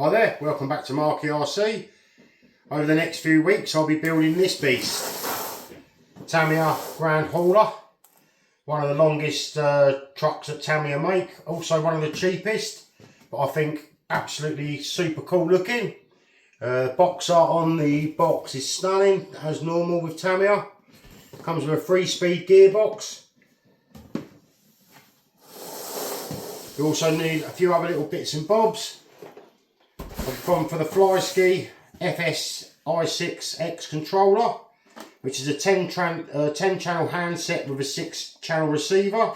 Hi there, welcome back to Marky RC. Over the next few weeks I'll be building this beast. Tamiya grandhauler. One of the longest trucks that Tamiya make. Also one of the cheapest, but I think absolutely super cool looking. Box art on the box is stunning, as normal with Tamiya. Comes with a 3-speed gearbox. You also need a few other little bits and bobs. I've gone for the Flyski FS i6X controller, which is a 10 channel handset with a 6-channel receiver,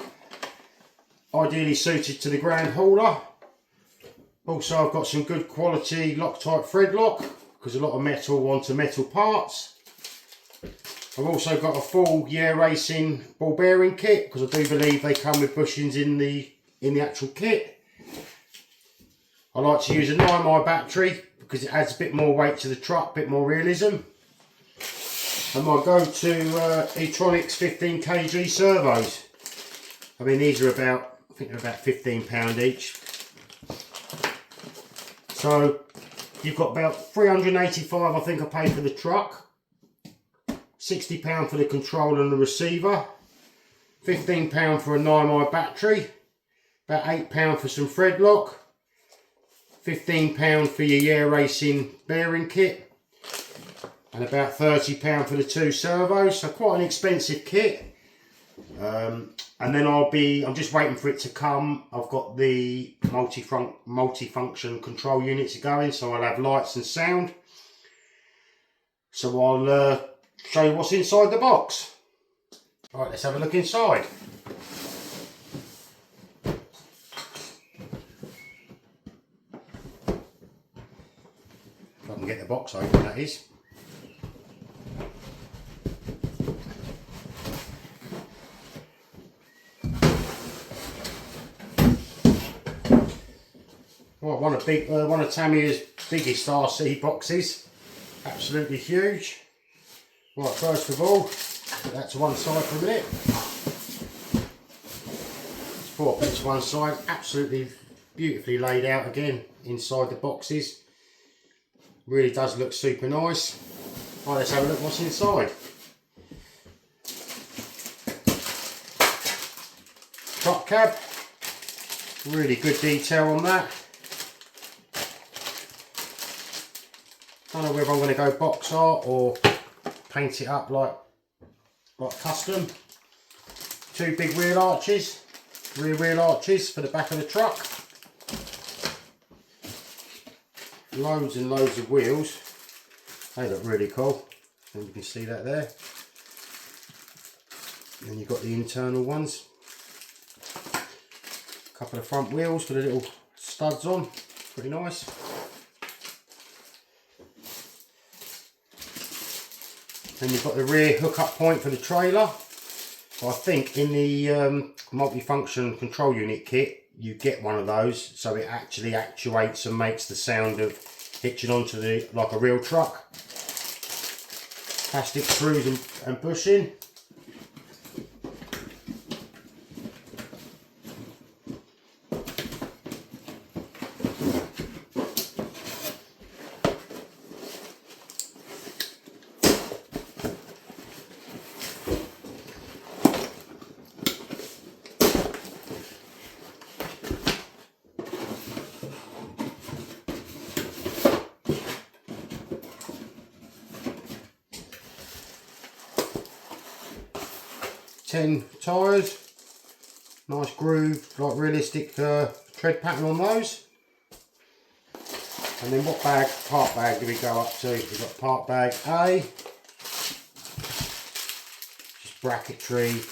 ideally suited to the grandhauler. Also I've got some good quality Loctite thread lock, because a lot of metal onto metal parts. I've also got a full racing ball bearing kit, because I do believe they come with bushings in the actual kit. I like to use a 9mm battery because it adds a bit more weight to the truck, a bit more realism. And my go-to Etronics 15 kg servos. I mean, these are about, I think they're about £15 each. So you've got about £385 I think I paid for the truck. £60 for the controller and the receiver. £15 for a 9mm battery. About £8 for some thread lock. £15 for your racing bearing kit, and about £30 for the 2 servos, so quite an expensive kit. And then I'm just waiting for it to come. I've got the multi-function control units going, so I'll have lights and sound. So I'll show you what's inside the box. Alright, let's have a look inside. If I can get the box open, that is. Right, one of Tamiya's biggest RC boxes. Absolutely huge. Right, first of all, put that to one side for a minute. Just put it to one side. Absolutely beautifully laid out again inside the boxes. Really does look super nice. Right, let's have a look what's inside. Truck cab. Really good detail on that. Don't know whether I'm going to go box art or paint it up like custom. 2 big rear arches for the back of the truck. Loads and loads of wheels. They look really cool. And you can see that there. And then you've got the internal ones. A couple of front wheels with the little studs on. Pretty nice. Then you've got the rear hookup point for the trailer. I think in the multi-function control unit kit you get one of those, so it actually actuates and makes the sound of hitching onto like a real truck. Plastic screws and bushing. Ten tyres, nice groove, like realistic tread pattern on those. And then what part bag do we go up to? We've got part bag A, just bracketry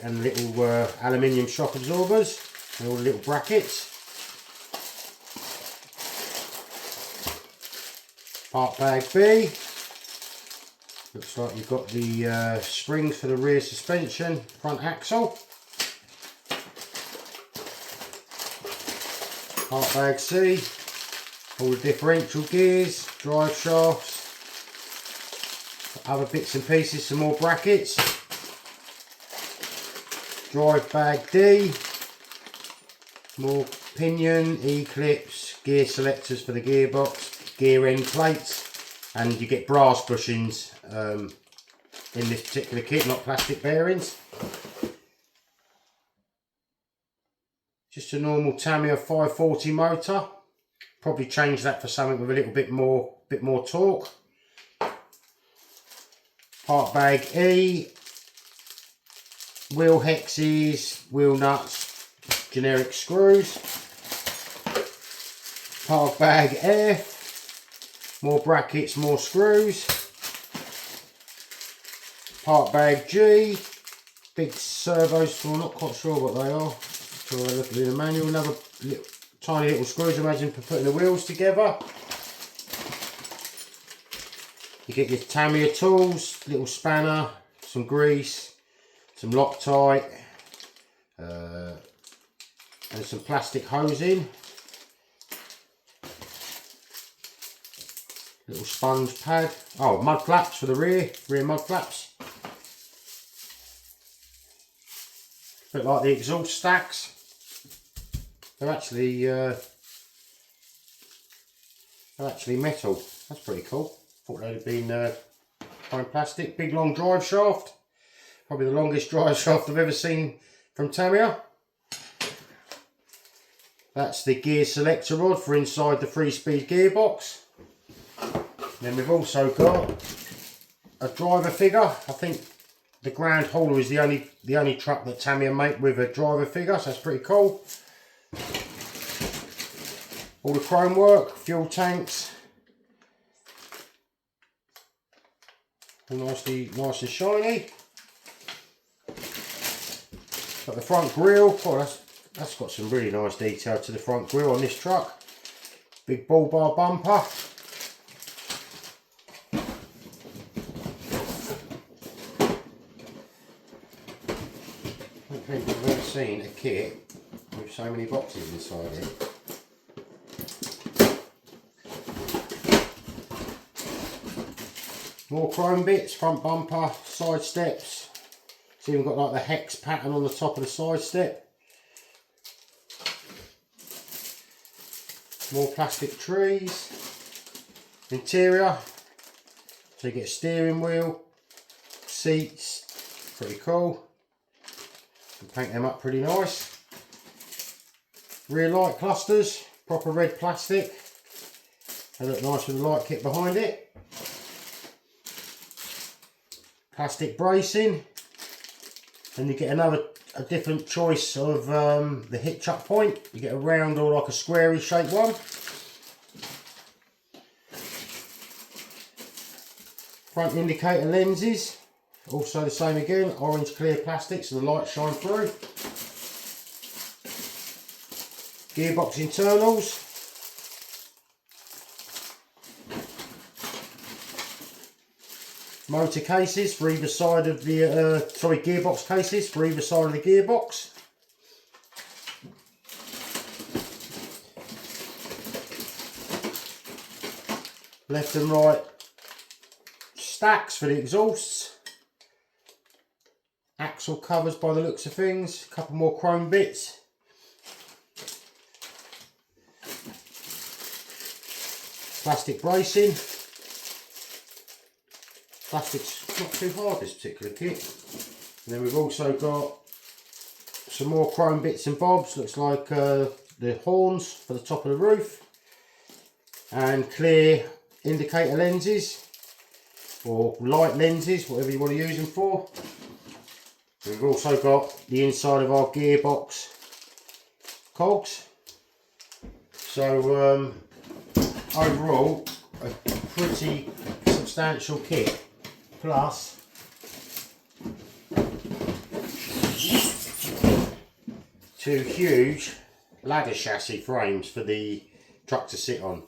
and little aluminium shock absorbers and all the little brackets. Part bag B. Looks like you've got the springs for the rear suspension, front axle. Part bag C, all the differential gears, drive shafts, other bits and pieces, some more brackets. Drive bag D, more pinion, E-clips, gear selectors for the gearbox, gear end plates, and you get brass bushings in this particular kit, not plastic bearings. Just a normal Tamiya 540 motor. Probably change that for something with a little bit more torque. Part bag E, wheel hexes, wheel nuts, generic screws. Part bag F, more brackets, more screws. Part bag G, big servos, well, not quite sure what they are. So I look at the manual, another tiny little screws, imagine for putting the wheels together. You get your Tamiya tools, little spanner, some grease, some Loctite, and some plastic hosing. Little sponge pad. Oh, mud flaps for the rear mud flaps. A bit like the exhaust stacks. They're actually metal. That's pretty cool. Thought they'd have been fine plastic. Big long drive shaft. Probably the longest drive shaft I've ever seen from Tamiya. That's the gear selector rod for inside the 3-speed gearbox. Then we've also got a driver figure. I think the grandhauler is the only truck that Tamiya make with a driver figure, so that's pretty cool. All the chrome work, fuel tanks, all nice and shiny. Got the front grille. Oh, that's got some really nice detail to the front grille on this truck. Big bull bar bumper. I don't think I've ever seen a kit with so many boxes inside it. More chrome bits, front bumper, side steps. It's even got like the hex pattern on the top of the side step. More plastic trees. Interior. So you get a steering wheel, seats, pretty cool. You can paint them up pretty nice. Rear light clusters, proper red plastic. They look nice with the light kit behind it. Plastic bracing, and you get a different choice of the hitch up point. You get a round or like a squarey shaped one. Front indicator lenses, also the same again, orange clear plastic so the light shine through. Gearbox internals. Motor cases for either side of the, gearbox cases for either side of the gearbox. Left and right stacks for the exhausts. Axle covers by the looks of things. A couple more chrome bits. Plastic bracing. Plastic's not too hard, this particular kit. And then we've also got some more chrome bits and bobs. Looks like the horns for the top of the roof. And clear indicator lenses. Or light lenses, whatever you want to use them for. We've also got the inside of our gearbox cogs. So overall, a pretty substantial kit. Plus two huge ladder chassis frames for the truck to sit on.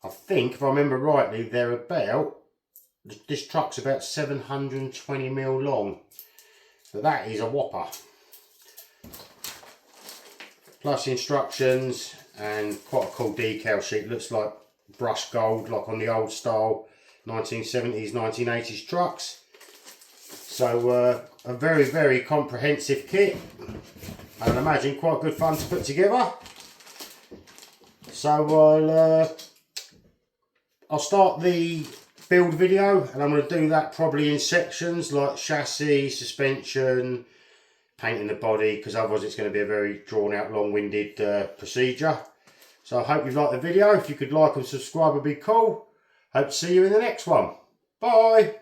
I think, if I remember rightly, this truck's about 720mm long. So that is a whopper. Plus instructions and quite a cool decal sheet. Looks like brushed gold, like on the old style 1970s, 1980s trucks. So a very, very comprehensive kit. I'd imagine quite good fun to put together. So I'll start the build video, and I'm going to do that probably in sections, like chassis, suspension, painting the body, because otherwise it's going to be a very drawn out, long-winded procedure. So I hope you've liked the video. If you could like and subscribe would be cool. Hope to see you in the next one. Bye.